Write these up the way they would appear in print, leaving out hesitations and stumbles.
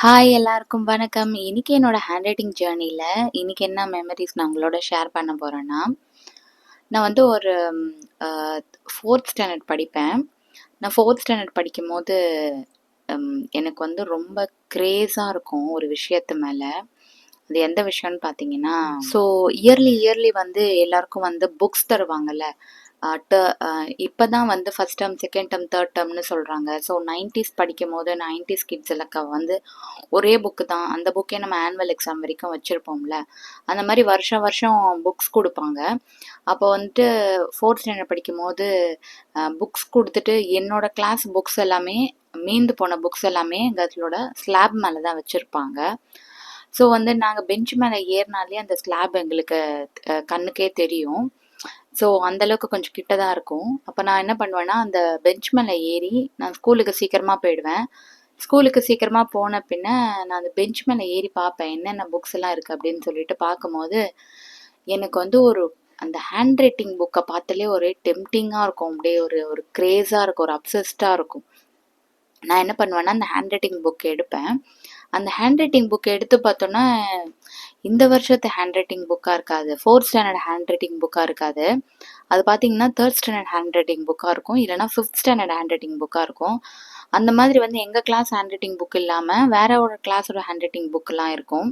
Hi எல்லாருக்கும் வணக்கம். இன்னைக்கு என்னோட ஹேண்ட் ரைட்டிங் ஜேர்னில இன்னைக்கு என்ன மெமரிஸ் நான் உங்களோட ஷேர் பண்ண போறேன்னா, நான் வந்து ஒரு அ 4த் ஸ்டாண்டர்ட் படிப்பேன். நான் 4த் ஸ்டாண்டர்ட் படிக்கும்போது எனக்கு வந்து ரொம்ப கிரேஸா இருக்கும் ஒரு விஷயத்து மேல. அது எந்த விஷயம்னு பார்த்தீங்கன்னா, ஸோ இயர்லி வந்து எல்லாருக்கும் வந்து புக்ஸ் தருவாங்கல்ல. அ ட அ இப்ப தான் வந்து first term, second term, third டெர்ம்னு சொல்றாங்க. ஸோ 90ஸ் படிக்கும்போது 90ஸ் கிட்ஸ் எல்லாம் வந்து ஒரே புக்கு தான். அந்த புக்கே நம்ம ஆனுவல் எக்ஸாம் வரைக்கும் வச்சிருப்போம்ல. அந்த மாரி வருஷம் வருஷம் புக்ஸ் குடுப்பாங்க. அப்போ வந்துட்டு 4த் ஸ்டாண்டர்ட் படிக்கும்போது புக்ஸ் குடுத்துட்டு என்னோட கிளாஸ் புக்ஸ் எல்லாமே மீந்து போன புக்ஸ் எல்லாமே எங்களோட ஸ்லாப் மேல தான் வச்சிருப்பாங்க. ஸோ வந்து நாங்க பெஞ்ச் மேல ஏறினாலே அந்த ஸ்லாப் எங்களுக்கு கண்ணுக்கே தெரியும். ஸோ அந்த அளவுக்கு கொஞ்சம் கிட்ட தான் இருக்கும். அப்போ நான் என்ன பண்ணுவேன்னா, அந்த பெஞ்ச் மேல ஏறி நான் ஸ்கூலுக்கு சீக்கிரமா போயிடுவேன். ஸ்கூலுக்கு சீக்கிரமா போன பின்ன நான் அந்த பெஞ்ச் மேல ஏறி பார்ப்பேன். என்னென்ன புக்ஸ் எல்லாம் இருக்கு அப்படின்னு சொல்லிட்டு பார்க்கும்போது, எனக்கு வந்து அந்த ஹேண்ட் ரைட்டிங் புக்க பார்த்தாலே ஒரே டெம்ப்டிங்கா இருக்கும். அப்படியே ஒரு ஒரு கிரேஸா இருக்கும். ஒரு அப்சஸ்டா இருக்கும். நான் என்ன பண்ணுவேன்னா, அந்த ஹேண்ட் ரைட்டிங் புக் எடுப்பேன். அந்த ஹேண்ட் ரைட்டிங் புக் எடுத்து பார்த்தோன்னா, இந்த வருஷத்து ஹேண்ட் ரைட்டிங் புக்கா இருக்காது. 4த் ஸ்டாண்டர்ட் ஹேண்ட் ரைட்டிங் புக்கா இருக்காது. அது பார்த்தீங்கன்னா, 3rd ஸ்டாண்டர்ட் ஹேண்ட் ரைட்டிங் புக்கா இருக்கும். இல்லன்னா 5த் ஸ்டாண்டர்ட் ஹேண்ட் ரைட்டிங் புக்கா இருக்கும். அந்த மாதிரி வந்து எங்க கிளாஸ் ஹேண்ட் ரைட்டிங் புக் இல்லாம, வேற ஒரு கிளாஸோட ஹேண்ட் ரைட்டிங் புக்லாம் இருக்கும்.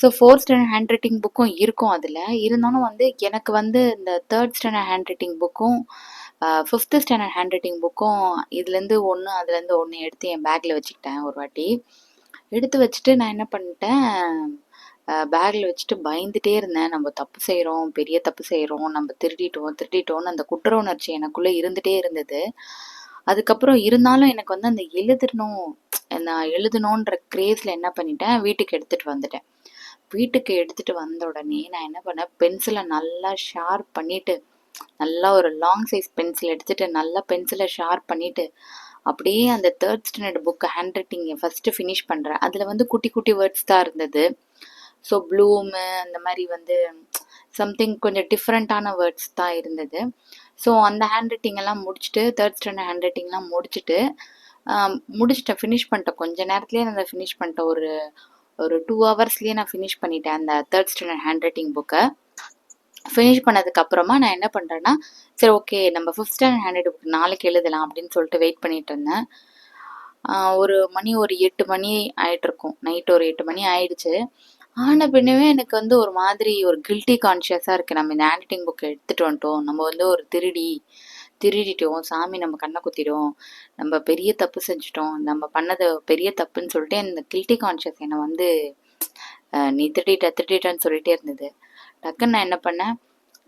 ஸோ 4த் ஸ்டாண்டர்ட் ஹேண்ட் ரைட்டிங் புக்கும் இருக்கும் அதுல. இருந்தாலும் வந்து எனக்கு வந்து இந்த 3rd ஸ்டாண்டர்ட் ஹேண்ட் ரைட்டிங் புக்கும், 5த் ஸ்டாண்டர்ட் ஹேண்ட் ரைட்டிங் புக்கும் இதுலேருந்து ஒண்ணு, அதுலேருந்து ஒண்ணு எடுத்து என் பேக்ல வச்சுக்கிட்டேன் ஒரு வாட்டி. எடுத்து வச்சுட்டு நான் என்ன பண்ணிட்டேன், பேக்ல வச்சுட்டு பயந்துட்டே இருந்தேன். நம்ம தப்பு செய்றோம், பெரிய தப்பு செய்றோம், நம்ம திருடிட்டோம்னு அந்த குற்ற உணர்ச்சி எனக்குள்ள இருந்துட்டே இருந்தது. அதுக்கப்புறம் இருந்தாலும் எனக்கு வந்து அந்த நான் எழுதணுன்ற கிரேஸ்ல என்ன பண்ணிட்டேன், வீட்டுக்கு எடுத்துட்டு வந்துட்டேன். வீட்டுக்கு எடுத்துட்டு வந்த உடனே நான் என்ன பண்ணேன், பென்சில நல்லா ஷார்ப் பண்ணிட்டு, நல்லா ஒரு லாங் சைஸ் பென்சில் எடுத்துட்டு, நல்லா பென்சில ஷார்ப் பண்ணிட்டு, அப்படியே அந்த 3rd ஸ்டாண்டர்ட் புக் ஹேண்ட் ரைட்டிங்க ஃபர்ஸ்ட் ஃபினிஷ் பண்றேன். அதுல வந்து குட்டி குட்டி வேர்ட்ஸ் தான் இருந்தது. ஸோ ப்ளூமு அந்த மாதிரி வந்து சம்திங் கொஞ்சம் டிஃப்ரெண்ட்டான வேர்ட்ஸ் தான் இருந்தது. ஸோ அந்த ஹேண்ட் ரைட்டிங் எல்லாம் முடிச்சுட்டு 3rd ஸ்டாண்டர்ட் ஹேண்ட் ரைட்டிங்லாம் முடிச்சுட்டேன், ஃபினிஷ் பண்ணிட்டேன். கொஞ்ச நேரத்துலேயே நான் அதை ஃபினிஷ் பண்ணிட்டேன். ஒரு ஒரு 2 ஹவர்ஸ்லேயே நான் ஃபினிஷ் பண்ணிட்டேன் அந்த 3rd ஸ்டாண்டர்ட் ஹேண்ட் ரைட்டிங் புக்கை. ஃபினிஷ் பண்ணதுக்கு அப்புறமா நான் என்ன பண்ணுறேன்னா, சரி ஓகே நம்ம 5th standard handwriting book நாளைக்கு எழுதலாம் அப்படின்னு சொல்லிட்டு வெயிட் பண்ணிட்டு இருந்தேன். ஒரு 8 மணி ஆயிட்டிருக்கும். நைட் ஒரு 8 மணி ஆயிடுச்சு. ஆன பின்னவே எனக்கு வந்து ஒரு மாதிரி ஒரு கில்ட்டி கான்ஷியஸா இருக்கு. நம்ம இந்த ஹேண்ட் ரைட்டிங் புக்க எடுத்துட்டு வந்துட்டோம். நம்ம வந்து ஒரு திருடிட்டோம். சாமி நம்ம கண்ண குத்திடும். நம்ம பெரிய தப்பு செஞ்சுட்டோம். நம்ம பண்ணது பெரிய தப்புன்னு சொல்லிட்டு இந்த கில்ட்டி கான்ஷியஸ் என்ன வந்து நீ திருடிட்டன்னு சொல்லிட்டே இருந்தது. டக்குன்னு நான் என்ன பண்ணேன்,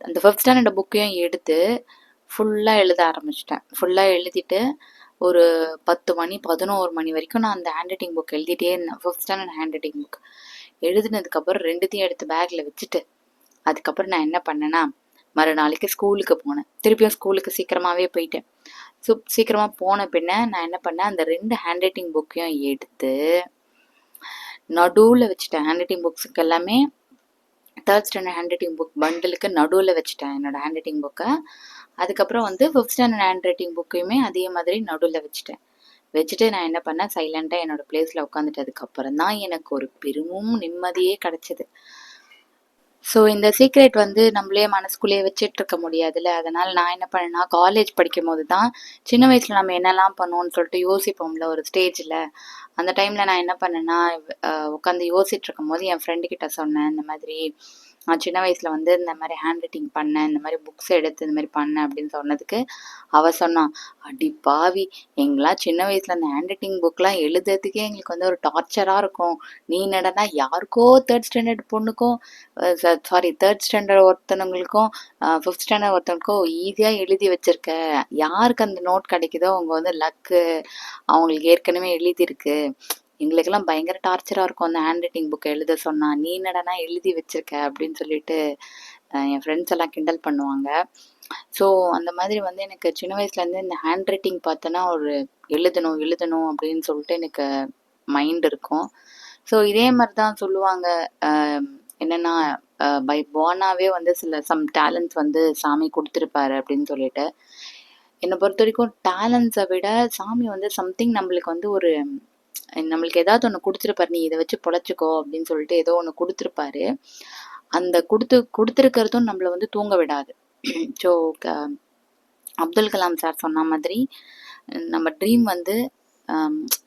அந்த 5th ஸ்டாண்டர்ட் புக்கையும் எடுத்து ஃபுல்லா எழுத ஆரம்பிச்சிட்டேன். ஃபுல்லா எழுதிட்டு ஒரு 10 மணி 11 மணி வரைக்கும் நான் அந்த ஹேண்ட் ரைட்டிங் புக் எழுதிட்டே இருந்தேன். 5th standard handwriting book எழுதினதுக்கப்புறம் 2த்தையும் எடுத்து பேக்ல வச்சுட்டு, அதுக்கப்புறம் நான் என்ன பண்ணேன்னா, மறுநாளைக்கு ஸ்கூலுக்கு போனேன். திருப்பியும் ஸ்கூலுக்கு சீக்கிரமாவே போயிட்டேன். ஸோ சீக்கிரமா போன பின்ன நான் என்ன பண்ணேன், அந்த 2 ஹேண்ட் ரைட்டிங் புக்கையும் எடுத்து நடுவுல வச்சுட்டேன். ஹேண்ட் ரைட்டிங் புக்ஸுக்கு எல்லாமே 3rd standard handwriting book பண்டிலுக்கு நடுவுல வச்சுட்டேன் என்னோட ஹேண்ட் ரைட்டிங் புக்கை. அதுக்கப்புறம் வந்து 5th ஸ்டாண்டர்ட் ஹேண்ட் ரைட்டிங் புக்கையுமே அதே மாதிரி நடுவுல வச்சுட்டேன். வச்சுட்டு நான் என்ன பண்ணேன், சைலண்டா என்னோட பிளேஸ்ல உட்காந்துட்டதுக்கு அப்புறம் தான் எனக்கு ஒரு பெரும் நிம்மதியே கிடைச்சது. ஸோ இந்த சீக்ரெட் வந்து நம்மளே மனசுக்குள்ளேயே வச்சுட்டு இருக்க முடியாதுல்ல. அதனால நான் என்ன பண்ணேன்னா, காலேஜ் படிக்கும்போது தான் சின்ன வயசுல நம்ம என்னெல்லாம் பண்ணுவோம்னு சொல்லிட்டு யோசிப்போம்ல ஒரு ஸ்டேஜ்ல. அந்த டைம்ல நான் என்ன பண்ணேன்னா, உட்காந்து யோசிச்சுட்டு இருக்கும்போது என் ஃப்ரெண்டு கிட்ட சொன்னேன். இந்த மாதிரி நான் சின்ன வயசுல வந்து இந்த மாதிரி ஹேண்ட் ரைட்டிங் பண்ணேன், இந்த மாதிரி புக்ஸ் எடுத்து இந்த மாதிரி பண்ணேன் அப்படின்னு சொன்னதுக்கு அவ சொன்னா, அடி பாவி, எங்களாம் சின்ன வயசுல அந்த ஹேண்ட் ரைட்டிங் புக்லாம் எழுதுறதுக்கே எங்களுக்கு வந்து ஒரு டார்ச்சரா இருக்கும். நீ என்னடான்னா யாருக்கோ 3rd ஸ்டாண்டர்ட் பொண்ணுக்கும் சாரி 3rd ஸ்டாண்டர்ட் ஒருத்தவங்களுக்கும் 5th ஸ்டாண்டர்ட் ஒருத்தவங்களுக்கும் ஈஸியா எழுதி வச்சிருக்க. யாருக்கு அந்த நோட் கிடைக்குதோ அவங்க வந்து லக்கு, அவங்களுக்கு ஏற்கனவே எழுதியிருக்கு. எங்களுக்கெல்லாம் பயங்கர டார்ச்சரா இருக்கும் அந்த ஹேண்ட் ரைட்டிங் புக்கை எழுத சொன்னா. நீ என்னடானா எழுதி வச்சிருக்க அப்படின்னு சொல்லிட்டு என் ஃப்ரெண்ட்ஸ் எல்லாம் கிண்டல் பண்ணுவாங்க. ஸோ அந்த மாதிரி வந்து எனக்கு சின்ன வயசுலேருந்து இந்த ஹேண்ட் ரைட்டிங் பார்த்தோன்னா ஒரு எழுதணும் அப்படின்னு சொல்லிட்டு எனக்கு மைண்ட் இருக்கும். ஸோ இதே மாதிரி தான் சொல்லுவாங்க. என்னன்னா பை பார்னாவே வந்து சம் டேலண்ட்ஸ் வந்து சாமி கொடுத்துருப்பாரு அப்படின்னு சொல்லிட்டு. என்னை பொறுத்த வரைக்கும் டேலண்ட்ஸை விட சாமி வந்து சம்திங் நம்மளுக்கு வந்து ஒரு நம்மளுக்கு ஏதாவது ஒன்று கொடுத்துருப்பாரு, நீ இதை வச்சு பொழைச்சிக்கோ அப்படின்னு சொல்லிட்டு ஏதோ ஒன்று கொடுத்துருப்பாரு. அந்த கொடுத்துருக்கிறதும் நம்மளை வந்து தூங்க விடாது. ஸோ அப்துல் கலாம் சார் சொன்ன மாதிரி நம்ம ட்ரீம் வந்து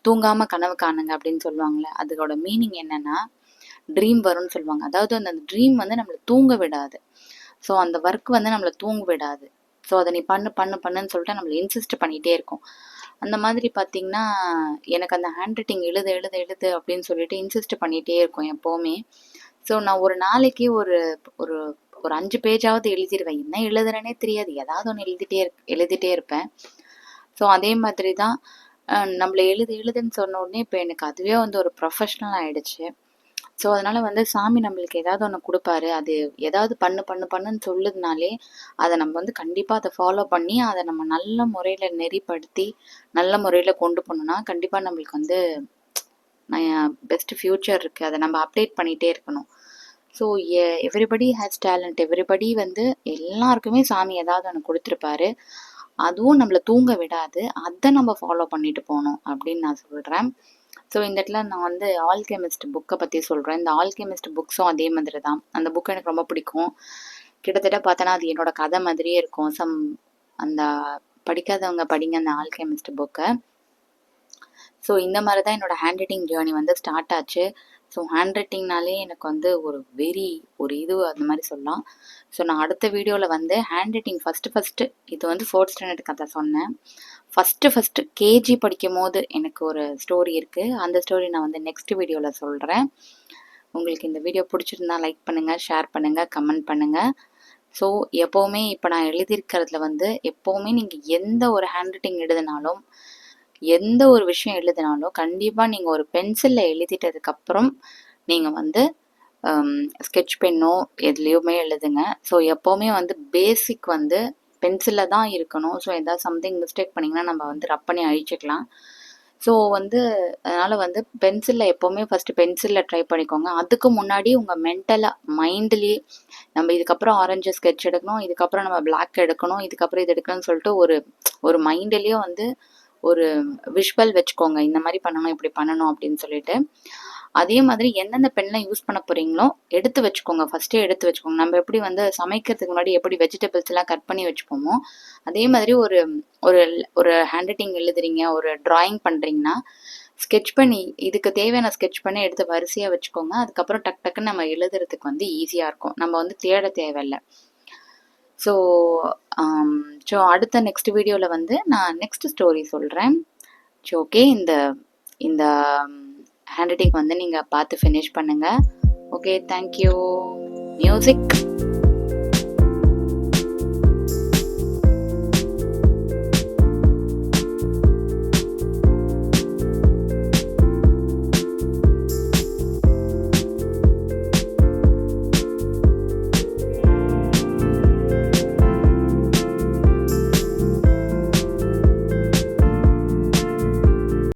தூங்காம கனவு காணுங்க அப்படின்னு சொல்லுவாங்கள்ல, அதோட மீனிங் என்னன்னா ட்ரீம் வரும்னு சொல்லுவாங்க. அதாவது அந்த ட்ரீம் வந்து நம்மளை தூங்க விடாது. ஸோ அந்த ஒர்க் வந்து நம்மளை தூங்க விடாது. ஸோ அதை நீ பண்ணுன்னு சொல்லிட்டு நம்மளை இன்சிஸ்ட் பண்ணிகிட்டே இருக்கும். அந்த மாதிரி பார்த்தீங்கன்னா எனக்கு அந்த ஹேண்ட் ரைட்டிங் எழுது அப்படின்னு சொல்லிட்டு இன்சிஸ்ட் பண்ணிகிட்டே இருக்கும் எப்போவுமே. ஸோ நான் ஒரு நாளைக்கு ஒரு ஒரு ஒரு 5 பேஜாவது எழுதிடுவேன். என்ன எழுதுறேனே தெரியாது, ஏதாவது ஒன்று எழுதிட்டே இருப்பேன். ஸோ அதே மாதிரி தான் நம்மளை எழுதுன்னு சொன்ன உடனே இப்போ எனக்கு அதுவே வந்து ஒரு ப்ரொஃபஷ்னல் ஆகிடுச்சு. ஸோ அதனால் வந்து சாமி நம்மளுக்கு ஏதாவது ஒன்று கொடுப்பாரு, அது ஏதாவது பண்ணுன்னு சொல்லுதுனாலே அதை நம்ம வந்து கண்டிப்பாக அதை ஃபாலோ பண்ணி அதை நம்ம நல்ல முறையில் நெறிப்படுத்தி நல்ல முறையில் கொண்டு போனோம்னா கண்டிப்பாக நம்மளுக்கு வந்து பெஸ்ட் ஃப்யூச்சர் இருக்குது. அதை நம்ம அப்டேட் பண்ணிகிட்டே இருக்கணும். So everybody has talent. Everybody வந்து எல்லாருக்குமே சாமி ஏதாவது ஒன்று கொடுத்துருப்பாரு. அதுவும் நம்மளை தூங்க விடாது. அதை நம்ம ஃபாலோ பண்ணிட்டு போகணும் அப்படின்னு நான் சொல்கிறேன். ஸோ இந்த இடத்துல நான் வந்து ஆல்கெமிஸ்ட் புக்கை பற்றி சொல்கிறேன். இந்த ஆல்கெமிஸ்ட் புக்ஸும் அதே மாதிரி தான். அந்த புக்கு எனக்கு ரொம்ப பிடிக்கும். கிட்டத்தட்ட பார்த்தோன்னா அது என்னோட கதை மாதிரியே இருக்கும். அந்த படிக்காதவங்க படிங்க அந்த ஆல்கெமிஸ்ட் புக்கை. ஸோ இந்த மாதிரி தான் என்னோடய ஹேண்ட் ரைட்டிங் ஜேர்னி வந்து ஸ்டார்ட் ஆச்சு. ஸோ ஹேண்ட் ரைட்டிங்னாலே எனக்கு வந்து ஒரு இது அந்த மாதிரி சொல்லலாம். ஸோ நான் அடுத்த வீடியோவில் வந்து ஹேண்ட் ரைட்டிங் ஃபஸ்ட்டு இது வந்து 4th ஸ்டாண்டர்ட் கதை சொன்னேன். ஃபஸ்ட்டு கேஜி படிக்கும் போது எனக்கு ஒரு ஸ்டோரி இருக்குது. அந்த ஸ்டோரி நான் வந்து நெக்ஸ்ட் வீடியோவில் சொல்கிறேன். உங்களுக்கு இந்த வீடியோ பிடிச்சிருந்தா லைக் பண்ணுங்கள், ஷேர் பண்ணுங்கள், கமெண்ட் பண்ணுங்கள். ஸோ எப்போவுமே இப்போ நான் எழுதியிருக்கிறதுல வந்து எப்போவுமே நீங்கள் எந்த ஒரு ஹேண்ட் ரைட்டிங் எழுதினாலும் எந்த ஒரு விஷயம் எழுதினாலும் கண்டிப்பாக நீங்கள் ஒரு பென்சிலில் எழுதிட்டதுக்கப்புறம் நீங்கள் வந்து ஸ்கெட்ச் பென்னோ எதுலேயுமே எழுதுங்க. ஸோ எப்போவுமே வந்து பேசிக் வந்து பென்சிலில் தான் இருக்கணும். ஸோ ஏதாவது சம்திங் மிஸ்டேக் பண்ணிங்கன்னா நம்ம வந்து ரப் பண்ணி அழிச்சிக்கலாம். ஸோ வந்து அதனால் வந்து பென்சிலில் எப்போவுமே ஃபஸ்ட்டு பென்சிலில் ட்ரை பண்ணிக்கோங்க. அதுக்கு முன்னாடி உங்கள் மைண்ட்லேயே நம்ம இதுக்கப்புறம் ஆரஞ்சு ஸ்கெட்ச் எடுக்கணும், இதுக்கப்புறம் நம்ம பிளாக் எடுக்கணும், இதுக்கப்புறம் இது எடுக்கணும்னு சொல்லிட்டு ஒரு மைண்ட்லேயே வந்து ஒரு விஷுவல் வச்சுக்கோங்க. இந்த மாதிரி பண்ணணும், இப்படி பண்ணணும் அப்படின்னு சொல்லிட்டு. அதே மாதிரி எந்தெந்த பென்லாம் யூஸ் பண்ண போகிறீங்களோ எடுத்து வச்சுக்கோங்க. ஃபஸ்ட்டே எடுத்து வச்சுக்கோங்க. நம்ம எப்படி வந்து சமைக்கிறதுக்கு முன்னாடி எப்படி வெஜிடபிள்ஸ் எல்லாம் கட் பண்ணி வச்சுப்போமோ அதே மாதிரி ஒரு ஒரு ஒரு ஹேண்ட் ரைட்டிங் எழுதுறீங்க, ஒரு ட்ராயிங் பண்ணுறீங்கன்னா ஸ்கெட்ச் பண்ணி இதுக்கு தேவையான ஸ்கெட்ச் பண்ணி எடுத்து வரிசையாக வச்சுக்கோங்க. அதுக்கப்புறம் டக்குன்னு நம்ம எழுதுறதுக்கு வந்து ஈஸியாக இருக்கும். நம்ம வந்து தேட தேவையில்லை. ஸோ அடுத்த நெக்ஸ்ட் வீடியோவில் வந்து நான் நெக்ஸ்ட் ஸ்டோரி சொல்கிறேன். ஸோ ஓகே, இந்த ஹேண்ட் ரைட்டிங் வந்து நீங்கள் பார்த்து ஃபினிஷ் பண்ணுங்கள். Okay, thank you. மியூசிக்.